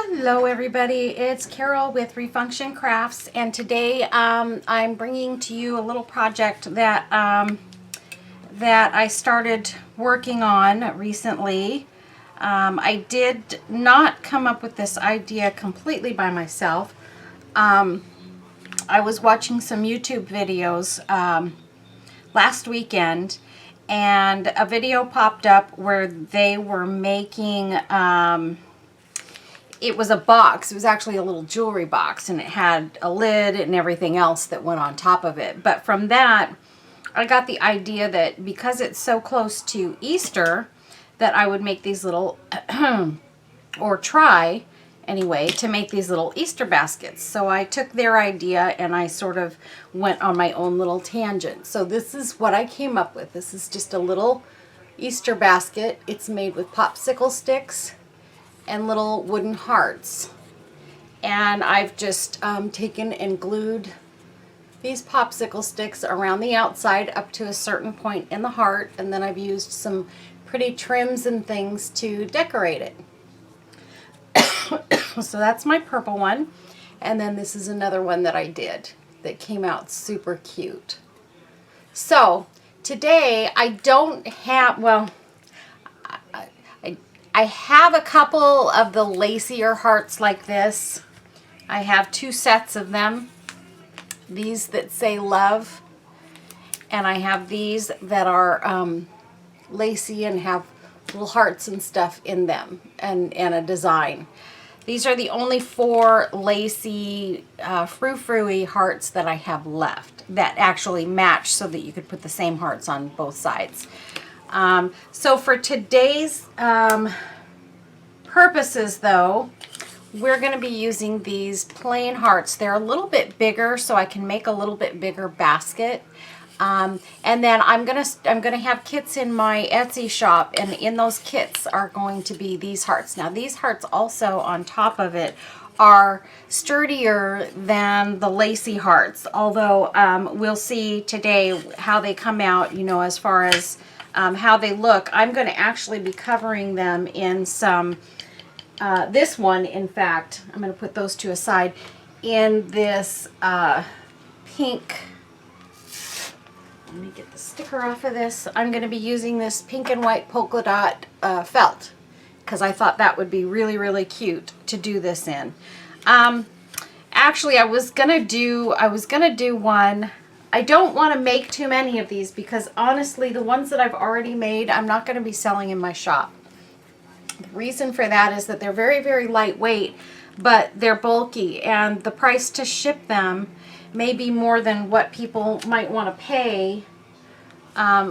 Hello everybody, it's Carol with Refunction Crafts, and today I'm bringing to you a little project that that I started working on recently. I did not come up with this idea completely by myself. I was watching some YouTube videos last weekend, and a video popped up where they were making it was a box. It was actually a little jewelry box, and it had a lid and everything else that went on top of it. But from that, I got the idea that because it's so close to Easter, that I would make these little, or try anyway, to make these little Easter baskets. So I took their idea and I sort of went on my own little tangent. So this is what I came up with. This is just a little Easter basket. It's made with popsicle sticks and little wooden hearts, and I've just taken and glued these popsicle sticks around the outside up to a certain point in the heart, and then I've used some pretty trims and things to decorate it. So that's my purple one, and then this is another one that I did that came out super cute. So today I don't have, well, I have a couple of the lacier hearts like this. I have two sets of them. These that say love. And I have these that are lacy and have little hearts and stuff in them, and a design. These are the only four lacy frou-frou-y hearts that I have left that actually match so that you could put the same hearts on both sides. So for today's purposes though, we're going to be using these plain hearts. They're a little bit bigger, so I can make a little bit bigger basket. And then I'm gonna have kits in my Etsy shop, and in those kits are going to be these hearts. Now these hearts also on top of it are sturdier than the lacy hearts, although we'll see today how they come out, you know, as far as how they look. I'm going to actually be covering them in some, this one, in fact, I'm going to put those two aside, in this pink, let me get the sticker off of this. I'm going to be using this pink and white polka dot felt, because I thought that would be really, really cute to do this in. Actually, I was going to do one. I don't want to make too many of these because honestly, the ones that I've already made, I'm not going to be selling in my shop. The reason for that is that they're very, very lightweight, but they're bulky, and the price to ship them may be more than what people might want to pay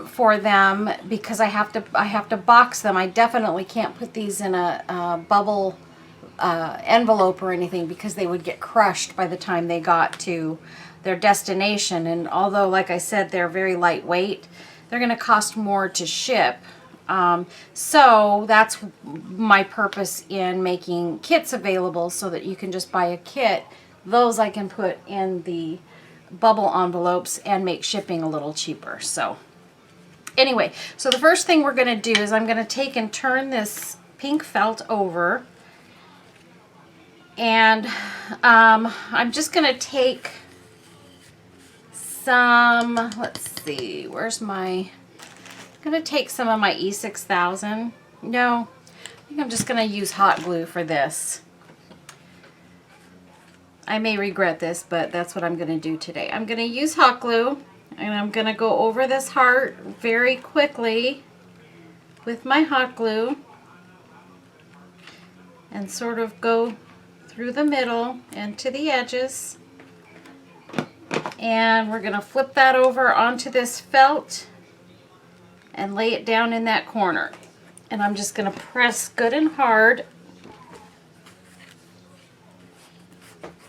for them, because I have to box them. I definitely can't put these in a bubble envelope or anything, because they would get crushed by the time they got to their destination. And although, like I said, they're very lightweight, they're going to cost more to ship. So that's my purpose in making kits available, so that you can just buy a kit. Those I can put in the bubble envelopes and make shipping a little cheaper. So anyway, so the first thing we're going to do is I'm going to take and turn this pink felt over, and I'm just going to take some, let's see, where's my, I'm going to take some of my E6000. No, I think I'm just going to use hot glue for this. I may regret this, but that's what I'm going to do today. I'm going to use hot glue, and I'm going to go over this heart very quickly with my hot glue and sort of go through the middle and to the edges. And we're going to flip that over onto this felt and lay it down in that corner. And I'm just going to press good and hard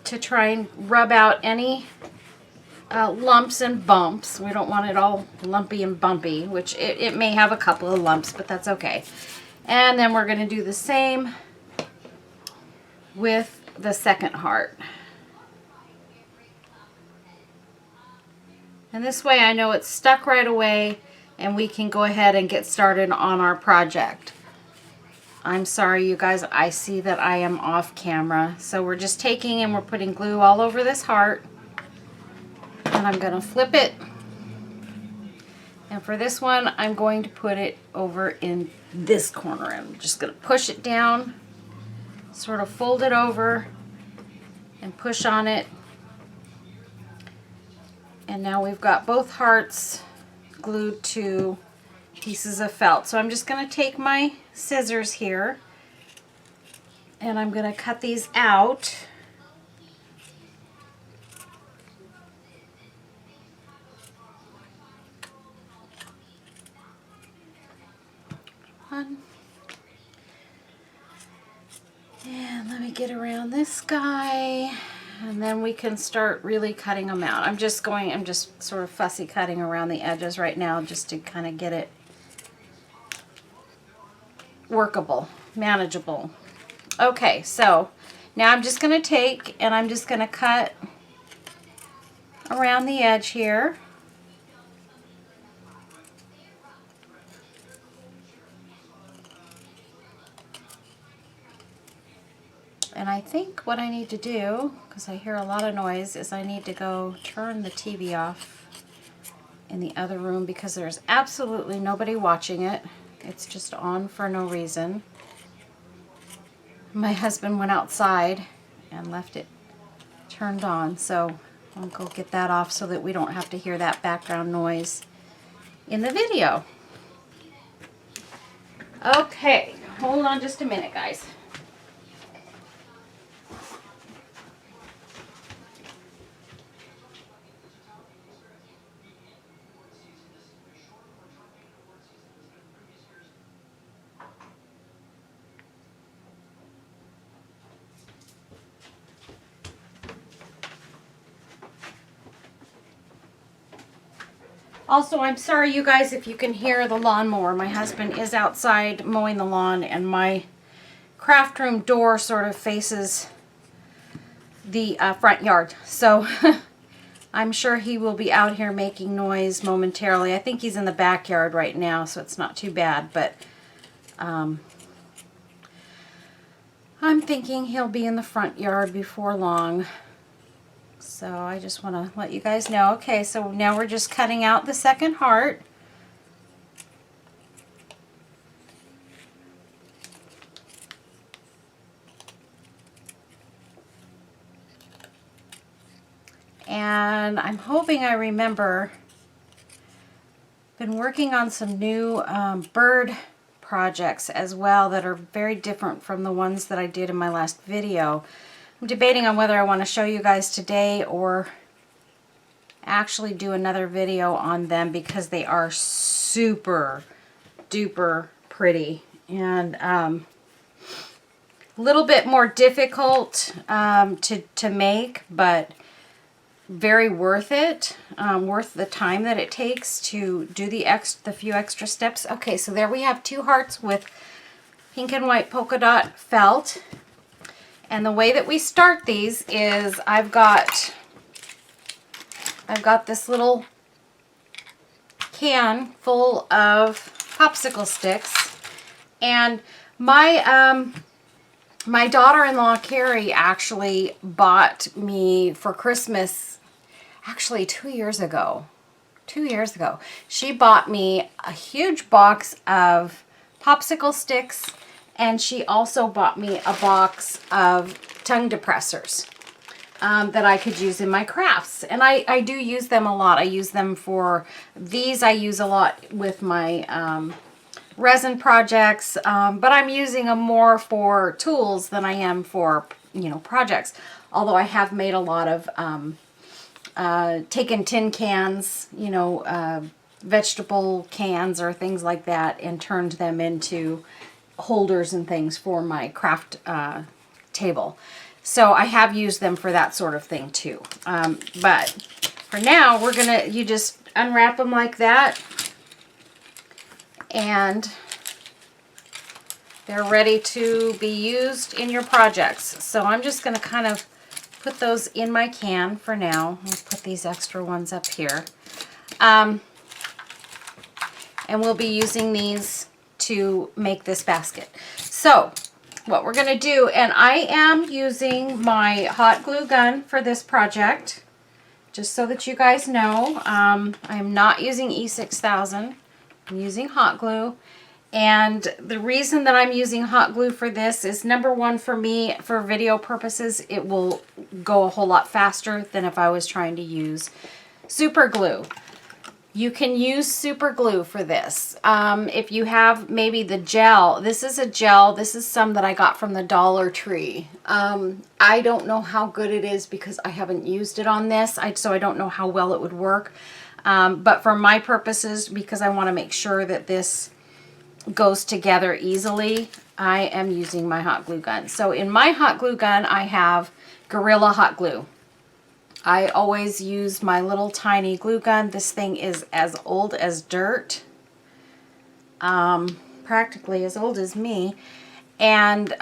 to try and rub out any lumps and bumps. We don't want it all lumpy and bumpy, which it may have a couple of lumps, but that's okay. And then we're going to do the same with the second heart. And this way I know it's stuck right away, and we can go ahead and get started on our project. I'm sorry, you guys, I see that I am off camera. So we're just taking and we're putting glue all over this heart. And I'm going to flip it. And for this one, I'm going to put it over in this corner. I'm just going to push it down, sort of fold it over, and push on it. And now we've got both hearts glued to pieces of felt. So I'm just going to take my scissors here and I'm going to cut these out. One. And let me get around this guy. And then we can start really cutting them out. I'm just sort of fussy cutting around the edges right now just to kind of get it workable, manageable. Okay, so now I'm just going to take and I'm just going to cut around the edge here. And I think what I need to do, because I hear a lot of noise, is I need to go turn the TV off in the other room because there's absolutely nobody watching it. It's just on for no reason. My husband went outside and left it turned on, so I'll go get that off so that we don't have to hear that background noise in the video. Okay, hold on just a minute, guys. Also, I'm sorry, you guys, if you can hear the lawnmower. My husband is outside mowing the lawn, and my craft room door sort of faces the front yard. So I'm sure he will be out here making noise momentarily. I think he's in the backyard right now, so it's not too bad. But I'm thinking he'll be in the front yard before long. So I just want to let you guys know. Okay, so now we're just cutting out the second heart. And I'm hoping I remember, been working on some new bird projects as well that are very different from the ones that I did in my last video. I'm debating on whether I want to show you guys today or actually do another video on them because they are super duper pretty and a little bit more difficult to make, but very worth it, worth the time that it takes to do the few extra steps. Okay, so there we have two hearts with pink and white polka dot felt. And the way that we start these is I've got this little can full of popsicle sticks, and my my daughter-in-law Carrie actually bought me for Christmas, actually 2 years ago. 2 years ago, she bought me a huge box of popsicle sticks. And she also bought me a box of tongue depressors that I could use in my crafts. And I do use them a lot. I use them for these. I use a lot with my resin projects. But I'm using them more for tools than I am for, projects. Although I have made a lot of, taken tin cans, vegetable cans or things like that and turned them into holders and things for my craft table. So I have used them for that sort of thing too. But for now, you just unwrap them like that and they're ready to be used in your projects. So I'm just going to kind of put those in my can for now. I'll put these extra ones up here. And we'll be using these to make this basket. So what we're going to do, and I am using my hot glue gun for this project, just so that you guys know. I am not using E6000. I'm using hot glue. And the reason that I'm using hot glue for this is, number one, for me, for video purposes, it will go a whole lot faster than if I was trying to use super glue. You can use super glue for this. If you have maybe the gel, this is a gel. This is some that I got from the Dollar Tree. I don't know how good it is because I haven't used it on this, so I don't know how well it would work. But for my purposes, because I want to make sure that this goes together easily, I am using my hot glue gun. So in my hot glue gun, I have Gorilla Hot Glue. I always use my little tiny glue gun. This thing is as old as dirt, practically as old as me, and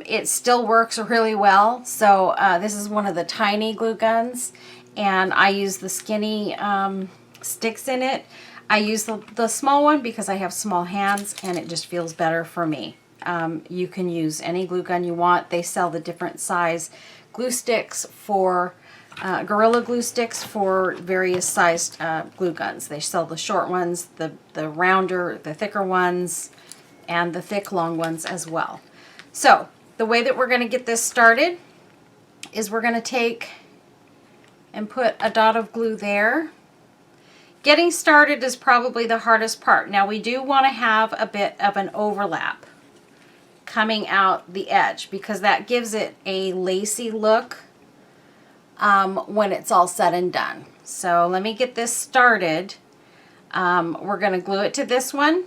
it still works really well. So this is one of the tiny glue guns, and I use the skinny sticks in it. I use the small one because I have small hands and it just feels better for me. You can use any glue gun you want. They sell the different size glue sticks for Gorilla Glue sticks for various sized glue guns. They sell the short ones, the rounder, the thicker ones, and the thick long ones as well. So the way that we're going to get this started is we're going to take and put a dot of glue there. Getting started is probably the hardest part. Now we do want to have a bit of an overlap coming out the edge because that gives it a lacy look when it's all said and done. So let me get this started. We're going to glue it to this one,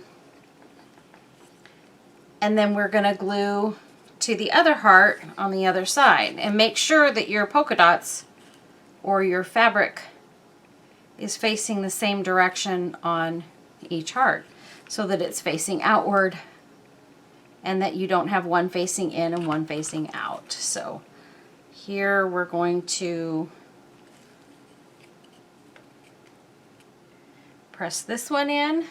and then we're going to glue to the other heart on the other side, and make sure that your polka dots or your fabric is facing the same direction on each heart so that it's facing outward and that you don't have one facing in and one facing out. So here we're going to press this one in.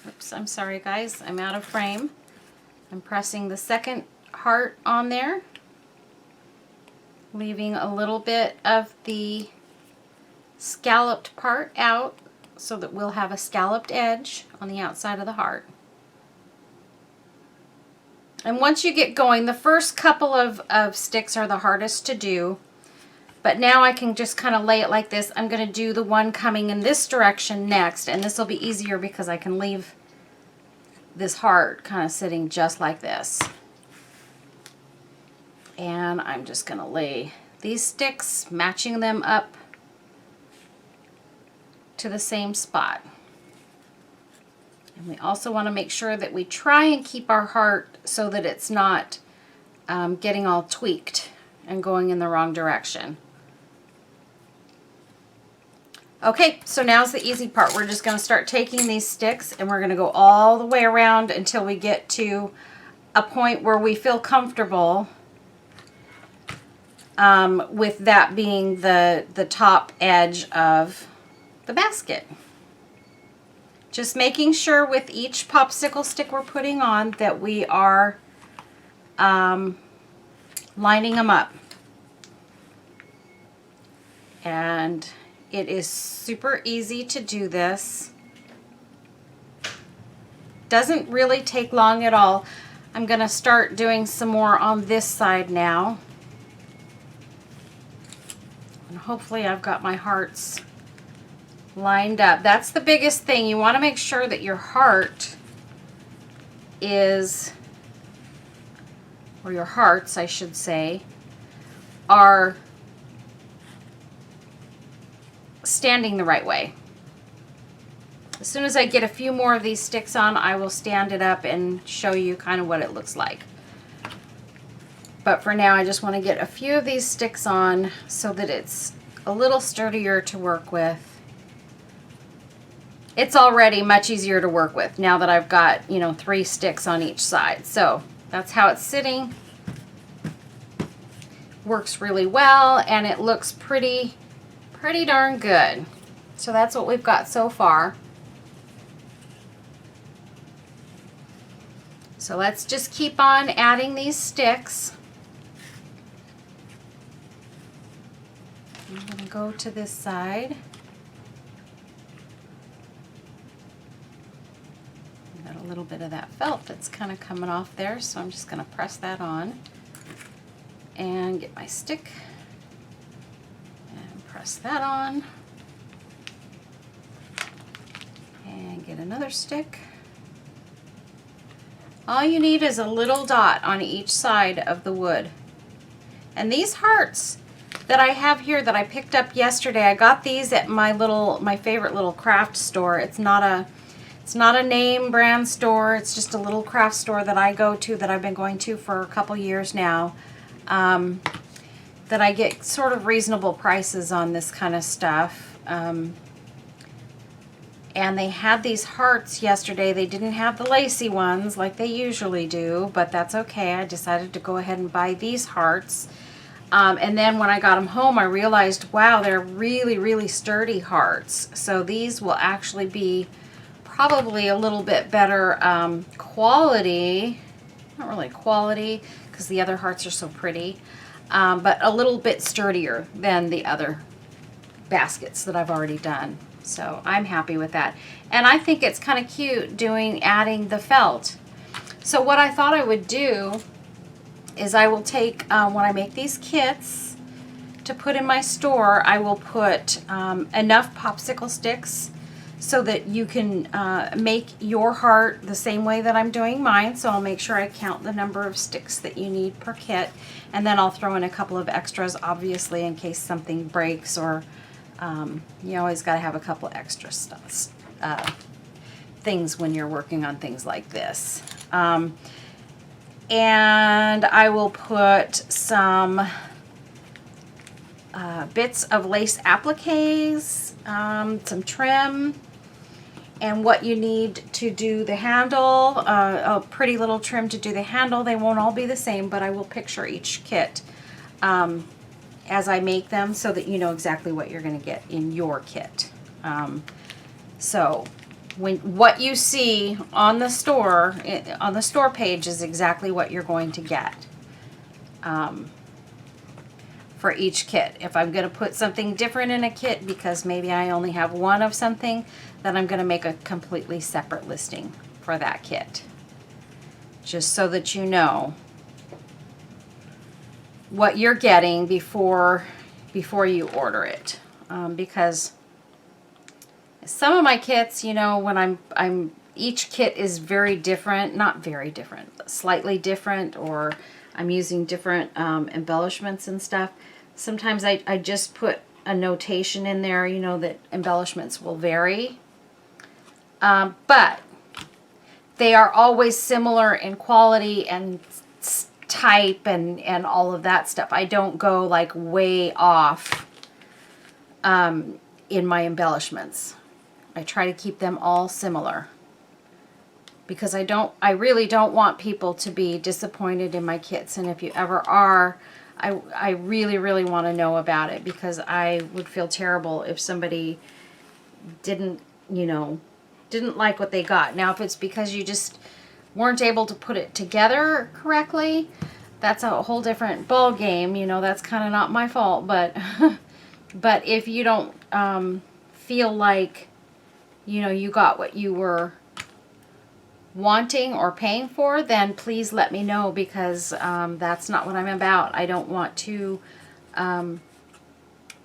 Oops, I'm sorry guys, I'm out of frame. I'm pressing the second heart on there, leaving a little bit of the scalloped part out so that we'll have a scalloped edge on the outside of the heart. And once you get going, the first couple of sticks are the hardest to do, but now I can just kind of lay it like this. I'm going to do the one coming in this direction next, and this will be easier because I can leave this heart kind of sitting just like this. And I'm just going to lay these sticks, matching them up to the same spot. And we also want to make sure that we try and keep our heart so that it's not getting all tweaked and going in the wrong direction. Okay, so now's the easy part. We're just going to start taking these sticks and we're going to go all the way around until we get to a point where we feel comfortable with that being the top edge of the basket. Just making sure with each popsicle stick we're putting on that we are lining them up. And it is super easy to do this. Doesn't really take long at all. I'm going to start doing some more on this side now. And hopefully I've got my hearts lined up. That's the biggest thing. You want to make sure that your heart is, or your hearts I should say, are standing the right way. As soon as I get a few more of these sticks on, I will stand it up and show you kind of what it looks like. But for now I just want to get a few of these sticks on so that it's a little sturdier to work with. It's already much easier to work with now that I've got, 3 sticks on each side. So that's how it's sitting. Works really well, and it looks pretty darn good. So that's what we've got so far. So let's just keep on adding these sticks. I'm going to go to this side. Got a little bit of that felt that's kind of coming off there, so I'm just going to press that on and get my stick and press that on and get another stick. All you need is a little dot on each side of the wood. And these hearts that I have here that I picked up yesterday, I got these at my favorite little craft store. It's not a name brand store. It's just a little craft store that I go to, that I've been going to for a couple years now. That I get sort of reasonable prices on this kind of stuff. And they had these hearts yesterday. They didn't have the lacy ones like they usually do, but that's okay. I decided to go ahead and buy these hearts. And then when I got them home, I realized, wow, they're really, really sturdy hearts. So these will actually be probably a little bit better quality. Not really quality, because the other hearts are so pretty, but a little bit sturdier than the other baskets that I've already done. So I'm happy with that. And I think it's kind of cute adding the felt. So what I thought I would do is I will take, when I make these kits to put in my store, I will put enough popsicle sticks so that you can make your heart the same way that I'm doing mine. So I'll make sure I count the number of sticks that you need per kit. And then I'll throw in a couple of extras, obviously, in case something breaks, or you always got to have a couple extra stuff, things when you're working on things like this. And I will put some bits of lace appliques, some trim, and what you need to do the handle, a pretty little trim to do the handle. They won't all be the same, but I will picture each kit as I make them so that you know exactly what you're going to get in your kit. So what you see on the store page is exactly what you're going to get for each kit. If I'm going to put something different in a kit because maybe I only have one of something, then I'm going to make a completely separate listing for that kit, just so that you know what you're getting before you order it. Because some of my kits, you know, when each kit is very different, not very different, but slightly different, or I'm using different embellishments and stuff. Sometimes I just put a notation in there, you know, that embellishments will vary. But they are always similar in quality and type and all of that stuff. I don't go like way off in my embellishments. I try to keep them all similar, because I really don't want people to be disappointed in my kits. And if you ever are, I really, really want to know about it, because I would feel terrible if somebody didn't like what they got. Now, if it's because you just weren't able to put it together correctly, that's a whole different ball game. You know, that's kind of not my fault. But but if you don't feel like, you know, you got what you were wanting or paying for, then please let me know, because that's not what I'm about. I don't want to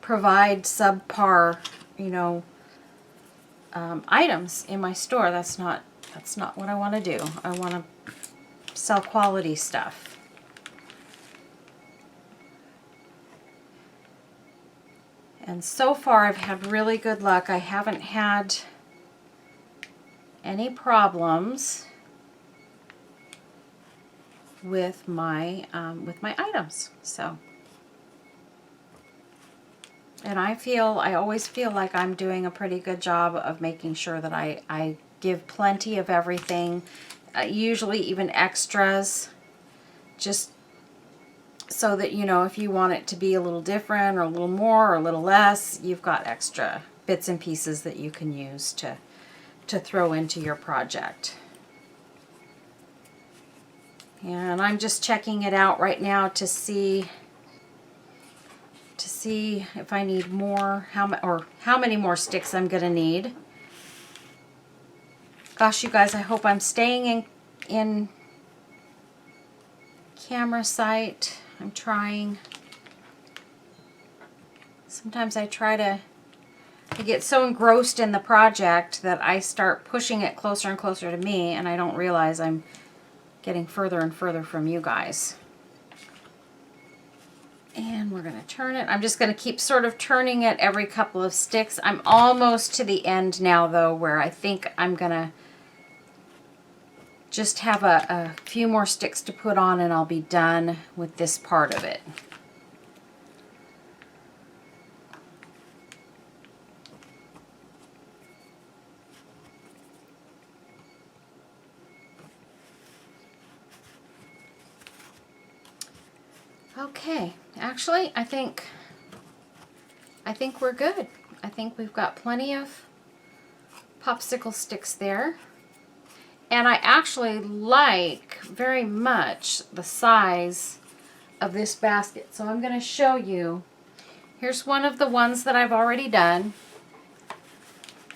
provide subpar, you know, items in my store. That's not what I want to do. I want to sell quality stuff. And so far I've had really good luck. I haven't had any problems with my items. So, and I always feel like I'm doing a pretty good job of making sure that I give plenty of everything, usually even extras, just so that, you know, if you want it to be a little different or a little more or a little less, you've got extra bits and pieces that you can use to throw into your project. And I'm just checking it out right now to see if I need more, how many more sticks I'm gonna need. Gosh, you guys, I hope I'm staying in camera sight. I'm trying. Sometimes I get so engrossed in the project that I start pushing it closer and closer to me, and I don't realize I'm getting further and further from you guys. And we're going to turn it. I'm just going to keep sort of turning it every couple of sticks. I'm almost to the end now, though, where I think I'm going to just have a few more sticks to put on, and I'll be done with this part of it. Okay, actually, I think we're good. I think we've got plenty of popsicle sticks there. And I actually like very much the size of this basket. So I'm going to show you. Here's one of the ones that I've already done.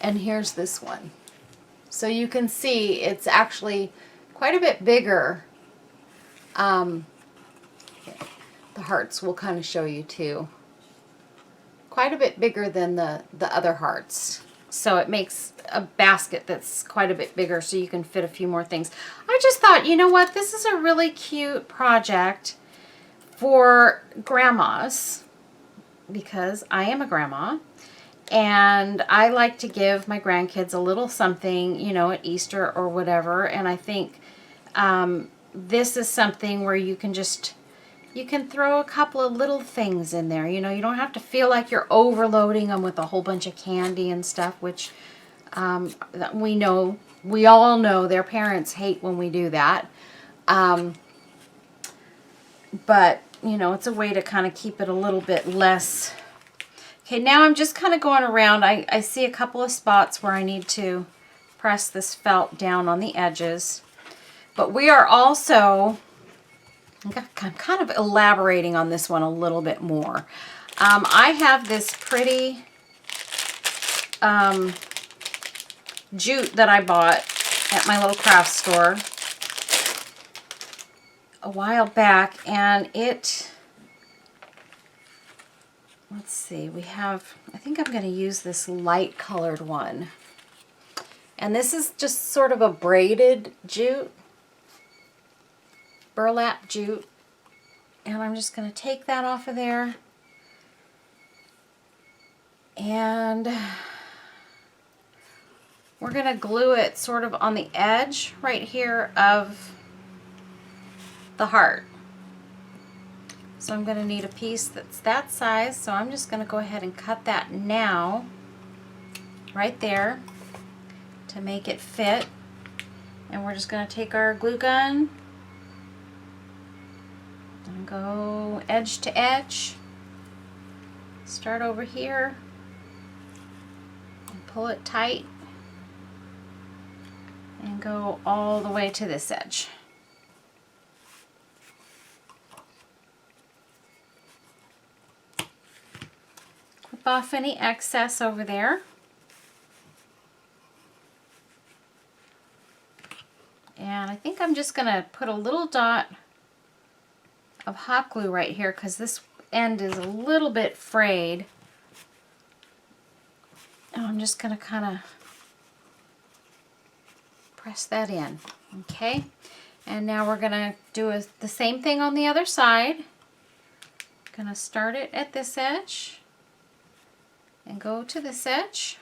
And here's this one. So you can see it's actually quite a bit bigger. The hearts will kind of show you too. Quite a bit bigger than the other hearts. So it makes a basket that's quite a bit bigger so you can fit a few more things. I just thought, you know what, this is a really cute project for grandmas, because I am a grandma and I like to give my grandkids a little something, you know, at Easter or whatever. And I think this is something where you can throw a couple of little things in there. You know, you don't have to feel like you're overloading them with a whole bunch of candy and stuff, which we all know their parents hate when we do that. But, you know, it's a way to kind of keep it a little bit less. Okay, now I'm just kind of going around. I see a couple of spots where I need to press this felt down on the edges. But we are also... I'm kind of elaborating on this one a little bit more. I have this pretty jute that I bought at my little craft store a while back, and let's see, I think I'm going to use this light colored one. And this is just sort of a braided jute. Burlap jute, and I'm just going to take that off of there, and we're going to glue it sort of on the edge right here of the heart. So I'm going to need a piece that's that size, so I'm just going to go ahead and cut that now right there to make it fit. And we're just going to take our glue gun and go edge to edge. Start over here and pull it tight and go all the way to this edge. Clip off any excess over there. And I think I'm just going to put a little dot of hot glue right here because this end is a little bit frayed. And I'm just going to kind of press that in. Okay, and now we're going to do the same thing on the other side. Going to start it at this edge and go to this edge.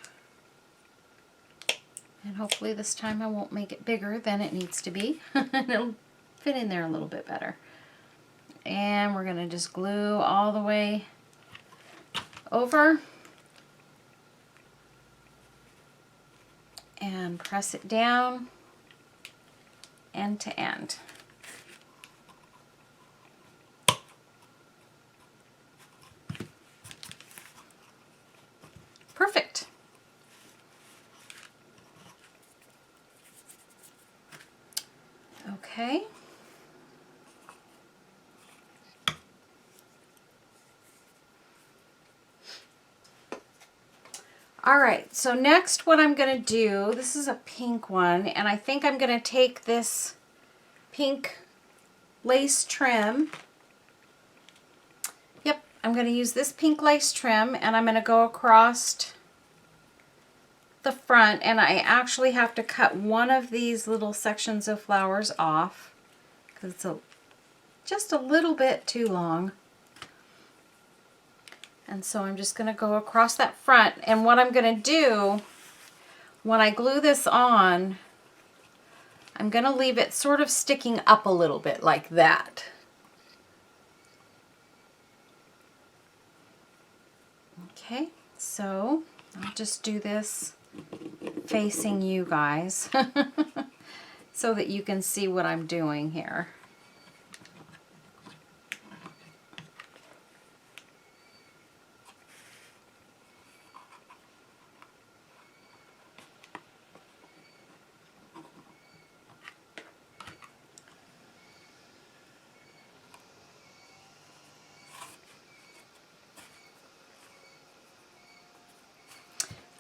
And hopefully this time I won't make it bigger than it needs to be. It'll fit in there a little bit better. And we're going to just glue all the way over and press it down end to end. Perfect. Okay. All right, so next what I'm going to do, this is a pink one, and I think I'm going to take this pink lace trim. Yep, I'm going to use this pink lace trim, and I'm going to go across the front, and I actually have to cut one of these little sections of flowers off because it's just a little bit too long. And so I'm just going to go across that front, and what I'm going to do when I glue this on, I'm going to leave it sort of sticking up a little bit like that. Okay, so I'll just do this facing you guys so that you can see what I'm doing here.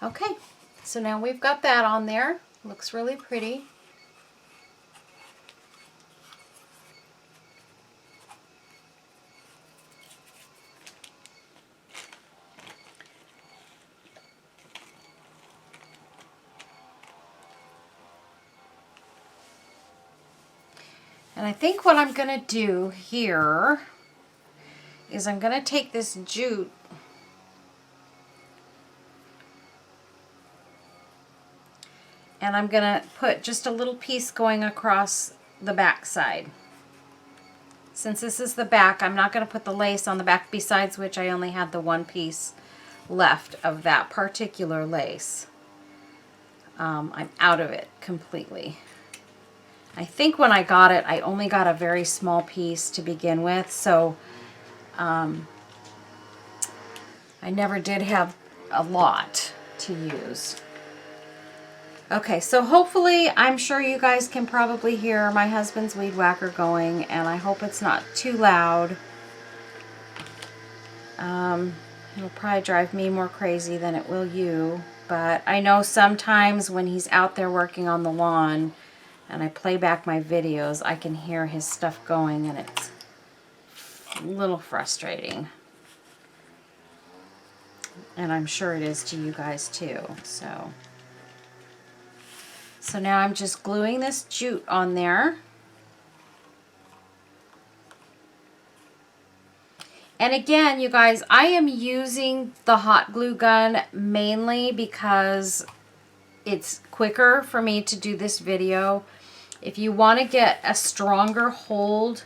Okay, so now we've got that on there. Looks really pretty. And I think what I'm going to do here is I'm going to take this jute and I'm going to put just a little piece going across the back side. Since this is the back, I'm not going to put the lace on the back, besides which I only had the one piece left of that particular lace. I'm out of it completely. I think when I got it, I only got a very small piece to begin with, so I never did have a lot to use. Okay, so hopefully, I'm sure you guys can probably hear my husband's weed whacker going, and I hope it's not too loud. It'll probably drive me more crazy than it will you, but I know sometimes when he's out there working on the lawn and I play back my videos, I can hear his stuff going, and it's a little frustrating. And I'm sure it is to you guys too, so. So now I'm just gluing this jute on there. And again, you guys, I am using the hot glue gun mainly because it's quicker for me to do this video. If you want to get a stronger hold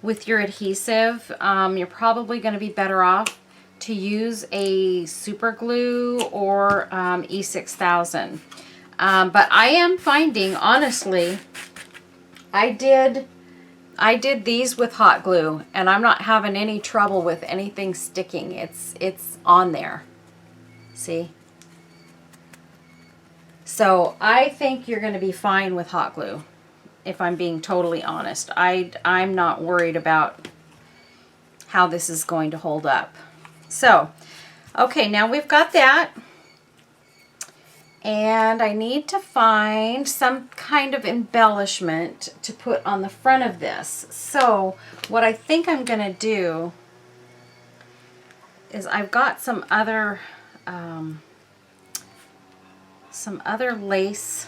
with your adhesive, you're probably going to be better off to use a super glue or E6000. But I am finding, honestly, I did these with hot glue, and I'm not having any trouble with anything sticking. It's on there. See? So I think you're going to be fine with hot glue, if I'm being totally honest. I'm not worried about how this is going to hold up. So, okay, now we've got that. And I need to find some kind of embellishment to put on the front of this. So what I think I'm going to do is I've got some other lace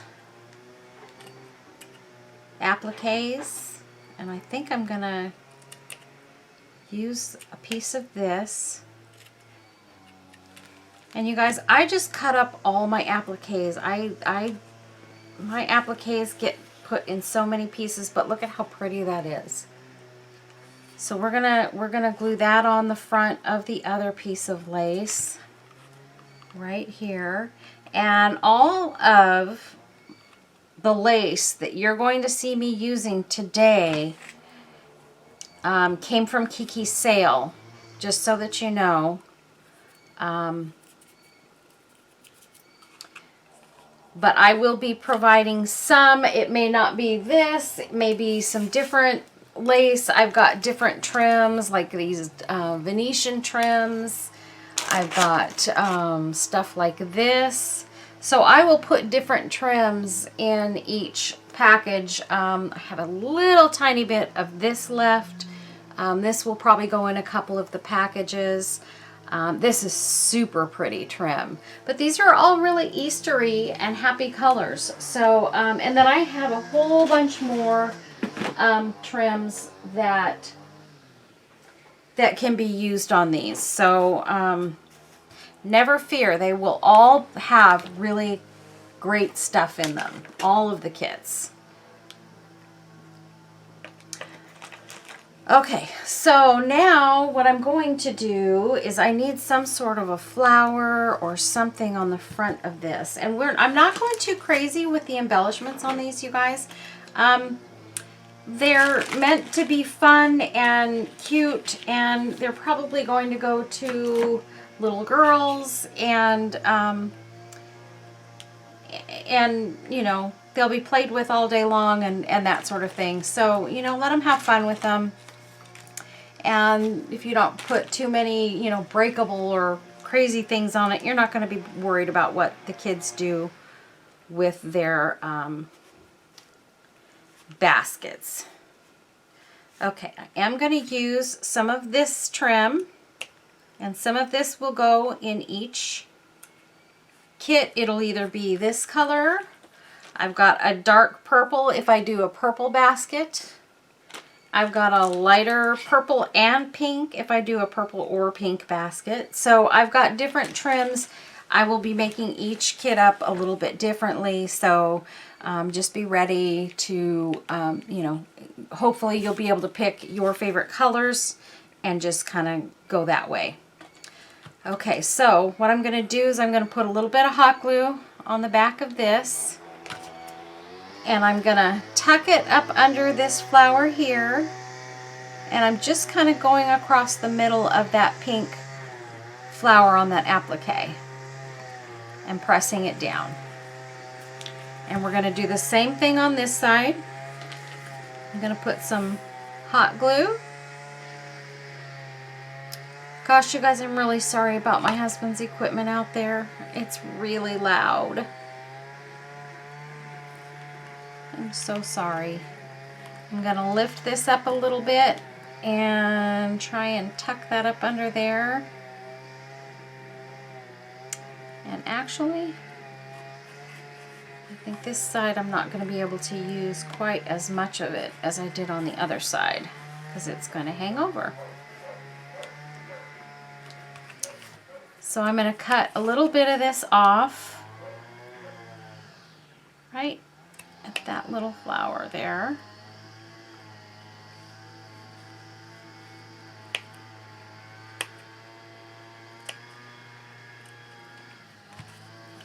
appliques, and I think I'm going to use a piece of this. And you guys, I just cut up all my appliques. My appliques get put in so many pieces, but look at how pretty that is. So we're gonna glue that on the front of the other piece of lace right here. And all of the lace that you're going to see me using today came from Kiki's sale, just so that you know. But I will be providing some. It may not be this. It may be some different lace. I've got different trims, like these Venetian trims. I've got stuff like this. So I will put different trims in each package. I have a little tiny bit of this left. This will probably go in a couple of the packages. This is super pretty trim. But these are all really Eastery and happy colors. So, and then I have a whole bunch more trims that can be used on these. So never fear, they will all have really great stuff in them, all of the kits. Okay, so now what I'm going to do is I need some sort of a flower or something on the front of this. And I'm not going too crazy with the embellishments on these, you guys. They're meant to be fun and cute, and they're probably going to go to little girls, and you know, they'll be played with all day long and that sort of thing. So, you know, let them have fun with them. And if you don't put too many, you know, breakable or crazy things on it, you're not going to be worried about what the kids do with their baskets. Okay, I am going to use some of this trim, and some of this will go in each kit. It'll either be this color. I've got a dark purple if I do a purple basket. I've got a lighter purple and pink if I do a purple or pink basket. So I've got different trims. I will be making each kit up a little bit differently. So just be ready to, you know, hopefully you'll be able to pick your favorite colors and just kind of go that way. Okay, so what I'm going to do is I'm going to put a little bit of hot glue on the back of this. And I'm going to tuck it up under this flower here. And I'm just kind of going across the middle of that pink flower on that applique and pressing it down. And we're going to do the same thing on this side. I'm going to put some hot glue. Gosh, you guys, I'm really sorry about my husband's equipment out there. It's really loud. I'm so sorry. I'm going to lift this up a little bit and try and tuck that up under there. And actually, I think this side I'm not going to be able to use quite as much of it as I did on the other side because it's going to hang over. So I'm going to cut a little bit of this off right at that little flower there.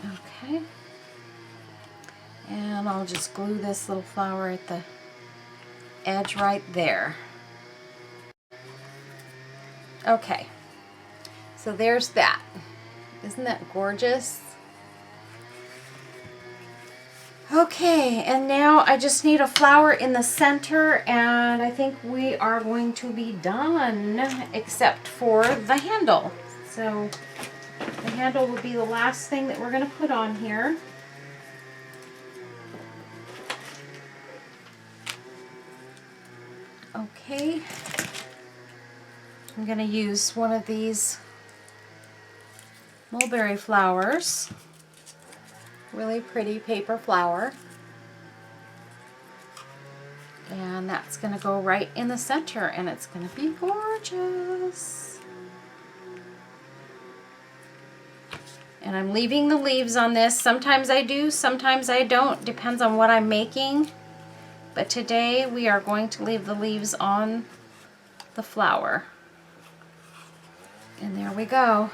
Okay. And I'll just glue this little flower at the edge right there. Okay. So there's that. Isn't that gorgeous? Okay, and now I just need a flower in the center, and I think we are going to be done, except for the handle. So the handle will be the last thing that we're going to put on here. Okay, I'm going to use one of these mulberry flowers. Really pretty paper flower. And that's going to go right in the center, and it's going to be gorgeous. And I'm leaving the leaves on this. Sometimes I do, sometimes I don't. Depends on what I'm making. But today we are going to leave the leaves on the flower. And there we go.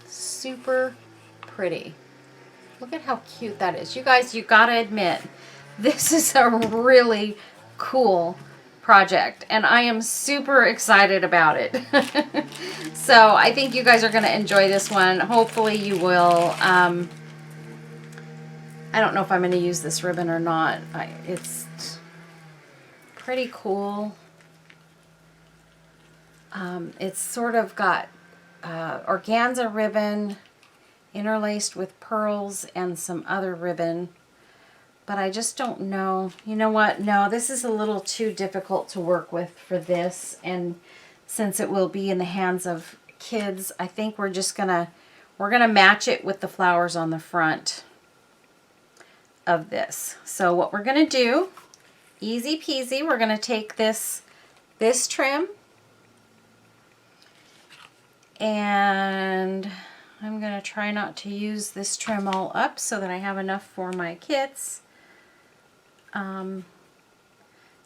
Super pretty. Look at how cute that is. You guys, you gotta admit, this is a really cool project, and I am super excited about it. So I think you guys are gonna enjoy this one. Hopefully you will. I don't know if I'm gonna use this ribbon or not. It's pretty cool. It's sort of got organza ribbon interlaced with pearls and some other ribbon. But I just don't know. You know what? No, this is a little too difficult to work with for this. And since it will be in the hands of kids, I think we're gonna match it with the flowers on the front of this. So what we're gonna do, easy peasy, we're gonna take this trim, and I'm gonna try not to use this trim all up so that I have enough for my kits.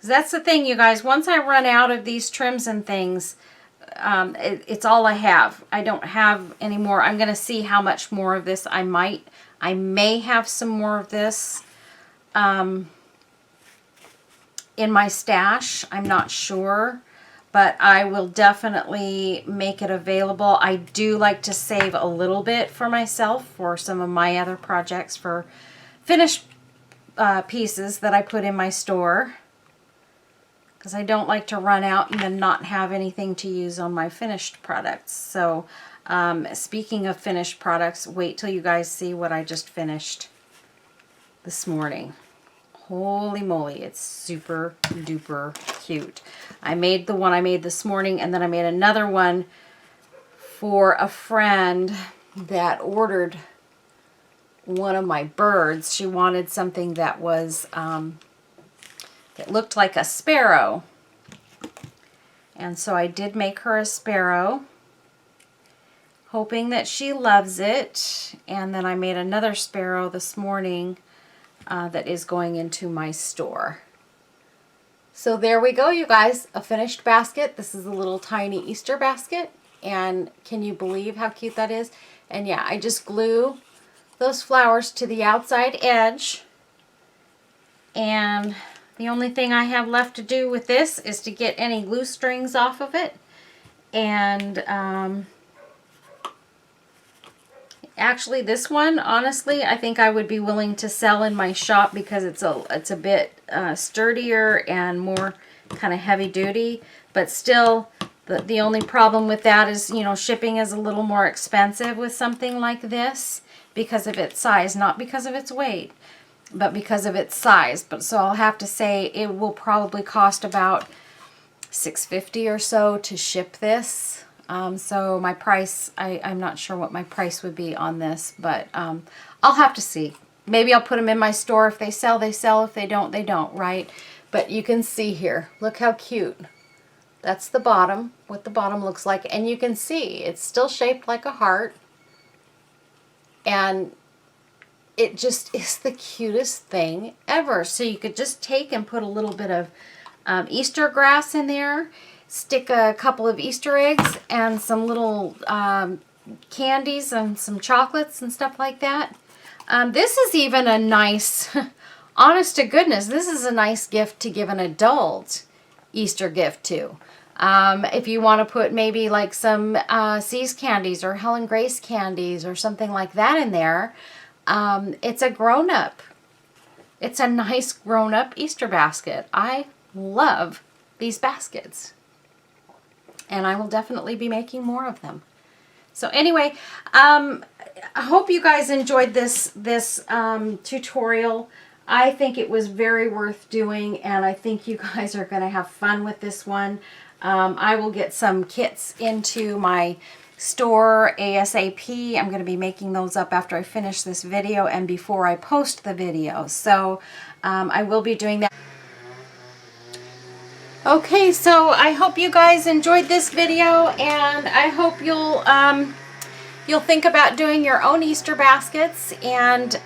That's the thing, you guys. Once I run out of these trims and things, it's all I have. I don't have any more. I'm gonna see how much more of this I may have some more of this in my stash. I'm not sure, but I will definitely make it available. I do like to save a little bit for myself for some of my other projects, for finished pieces that I put in my store, because I don't like to run out and then not have anything to use on my finished products. So speaking of finished products, wait till you guys see what I just finished this morning. Holy moly, it's super duper cute. I made the one I made this morning, and then I made another one for a friend that ordered one of my birds. She wanted something that was that looked like a sparrow, and so I did make her a sparrow, hoping that she loves it. And then I made another sparrow this morning that is going into my store. So there we go, you guys, a finished basket. This is a little tiny Easter basket, and can you believe how cute that is? And yeah, I just glue those flowers to the outside edge, and the only thing I have left to do with this is to get any loose strings off of it. And actually this one, honestly, I think I would be willing to sell in my shop because it's a bit sturdier and more kind of heavy duty. But still, the only problem with that is, you know, shipping is a little more expensive with something like this because of its size, not because of its weight, but because of its size. But so I'll have to say it will probably cost about $6.50 or so to ship this. So my price, I'm not sure what my price would be on this, but I'll have to see. Maybe I'll put them in my store. If they sell, they sell. If they don't, they don't, right? But you can see here, look how cute. That's the bottom, what the bottom looks like. And you can see it's still shaped like a heart. And it just is the cutest thing ever. So you could just take and put a little bit of Easter grass in there, stick a couple of Easter eggs and some little candies and some chocolates and stuff like that. This is even a nice, honest to goodness, this is a nice gift to give an adult Easter gift to. If you want to put maybe like some See's candies or Helen Grace candies or something like that in there, it's a grown-up. It's a nice grown-up Easter basket. I love these baskets, and I will definitely be making more of them. So anyway, I hope you guys enjoyed this tutorial. I think it was very worth doing, and I think you guys are going to have fun with this one. I will get some kits into my store ASAP. I'm going to be making those up after I finish this video and before I post the video. So I will be doing that. Okay, so I hope you guys enjoyed this video, and I hope you'll think about doing your own Easter baskets. And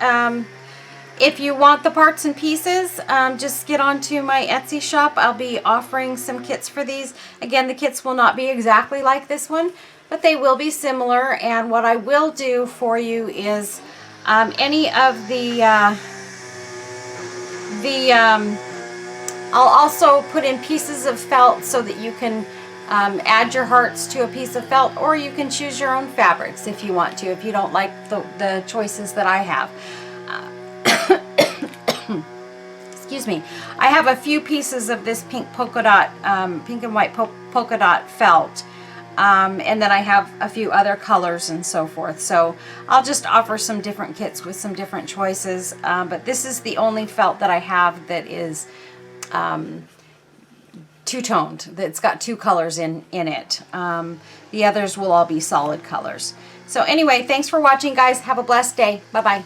if you want the parts and pieces, just get onto my Etsy shop. I'll be offering some kits for these. Again, the kits will not be exactly like this one, but they will be similar. And what I will do for you is any of I'll also put in pieces of felt so that you can add your hearts to a piece of felt, or you can choose your own fabrics if you want to, if you don't like the choices that I have. excuse me, I have a few pieces of this pink polka dot, pink and white polka dot felt. And then I have a few other colors and so forth. So I'll just offer some different kits with some different choices. But this is the only felt that I have that is two-toned. That's got two colors in it. The others will all be solid colors. So anyway, thanks for watching, guys. Have a blessed day. Bye-bye.